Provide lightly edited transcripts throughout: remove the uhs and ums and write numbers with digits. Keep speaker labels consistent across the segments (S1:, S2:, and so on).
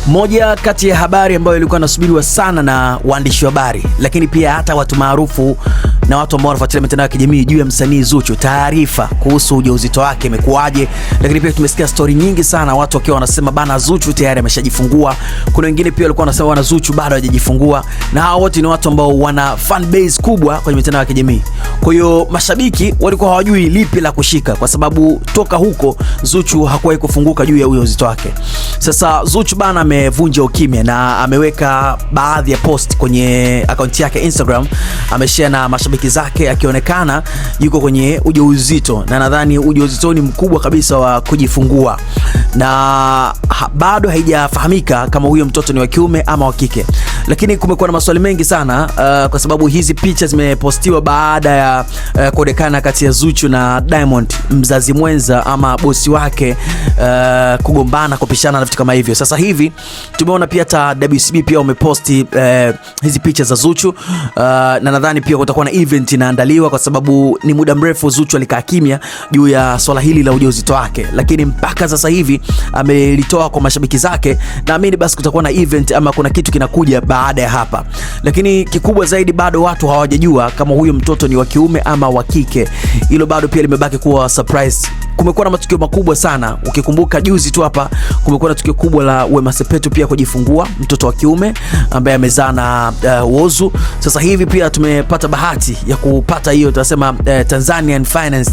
S1: Moja kati ya habari ambayo ilikuwa inasubiriwa sana na waandishi wa habari, lakini pia hata watu maarufu na watu ambao wanafuatilia mitandao ya kijamii juu ya msanii Zuchu, taarifa kuhusu ujauzito wake imekuaje. Lakini pia tumesikia story nyingi sana, watu wakiwa wanasema bana Zuchu tayari ameshajifungua. Kuna wengine pia walikuwa wanasema wana Zuchu bado hajajifungua, na hao wote ni watu ambao wana fan base kubwa kwenye mitandao ya kijamii. Kwa hiyo mashabiki walikuwa hawajui lipi la kushika, kwa sababu toka huko Zuchu hakuwahi kufunguka juu ya ujauzito wake. Sasa Zuchu bana amevunja ukimya na ameweka baadhi ya post kwenye account yake Instagram, ameshare na mashabiki zake akionekana yuko kwenye ujauzito, na nadhani ujauzito ni mkubwa kabisa wa kujifungua, na bado haijafahamika kama huyo mtoto ni wa kiume ama wa kike. Lakini kumekuwa na maswali mengi sana kwa sababu hizi picha zimepostiwa baada ya kuonekana kati ya Zuchu na Diamond, mzazi mwenza ama bosi wake, kugombana, kupishana na vitu kama hivyo. Sasa hivi tumeona pia hata WCB pia wameposti hizi picha za Zuchu, na nadhani pia kutakuwa na event inaandaliwa, kwa sababu ni muda mrefu Zuchu alikaa kimya juu ya swala hili la ujauzito wake, lakini mpaka sasa hivi amelitoa kwa mashabiki zake. Naamini basi kutakuwa na event ama kuna kitu kinakuja baada ya hapa. Lakini kikubwa zaidi, bado watu hawajajua kama huyo mtoto ni wa kiume ama wa kike. Hilo bado pia limebaki kuwa surprise. Kumekuwa na matukio makubwa sana. Ukikumbuka juzi tu hapa kumekuwa na tukio kubwa la Wema Sepetu pia kujifungua mtoto wa kiume ambaye amezaa na Whozu. Sasa hivi pia tumepata bahati ya kupata hiyo tunasema Tanzanian Finance,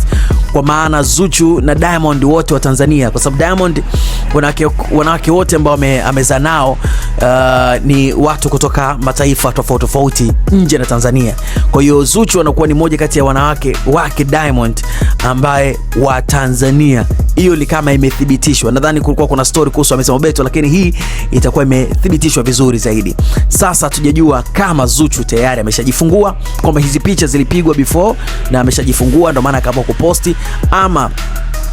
S1: kwa maana Zuchu na Diamond wote wa Tanzania, kwa sababu Diamond wanawake wote ambao amezaa nao ni watu kutoka mataifa tofauti tofauti nje na Tanzania. Kwa hiyo Zuchu anakuwa ni moja kati ya wanawake wake Diamond ambaye wa Tanzania. Hiyo ni kama imethibitishwa. Nadhani kulikuwa kuna story kuhusu amesema Beto, lakini hii itakuwa imethibitishwa vizuri zaidi. Sasa tujajua kama Zuchu tayari ameshajifungua, kwamba hizi picha zilipigwa before na ameshajifungua ndio maana akaamua kuposti, ama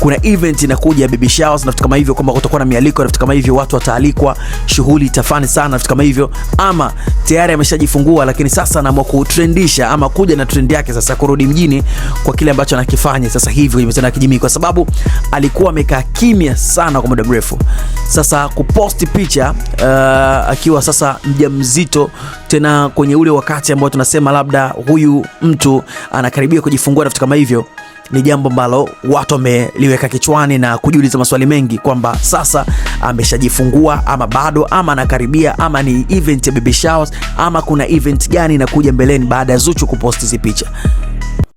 S1: kuna event inakuja baby showers na vitu kama hivyo, kwamba kutakuwa na mialiko na vitu kama hivyo, watu wataalikwa, shughuli itafani sana na vitu kama hivyo, ama tayari ameshajifungua lakini sasa anaamua kutrendisha ama kuja na trend yake sasa kurudi mjini kwa kile ambacho anakifanya sasa hivi kwenye mitandao ya kijamii, kwa sababu alikuwa amekaa kimya sana kwa muda mrefu. Sasa kuposti picha akiwa sasa mjamzito, tena kwenye ule wakati ambao tunasema labda huyu mtu anakaribia kujifungua na vitu kama hivyo, ni jambo ambalo watu wameliweka kichwani na kujiuliza maswali mengi, kwamba sasa ameshajifungua ama bado, ama anakaribia, ama ni event ya baby showers, ama kuna event gani inakuja mbeleni baada ya Zuchu kuposti hizi picha.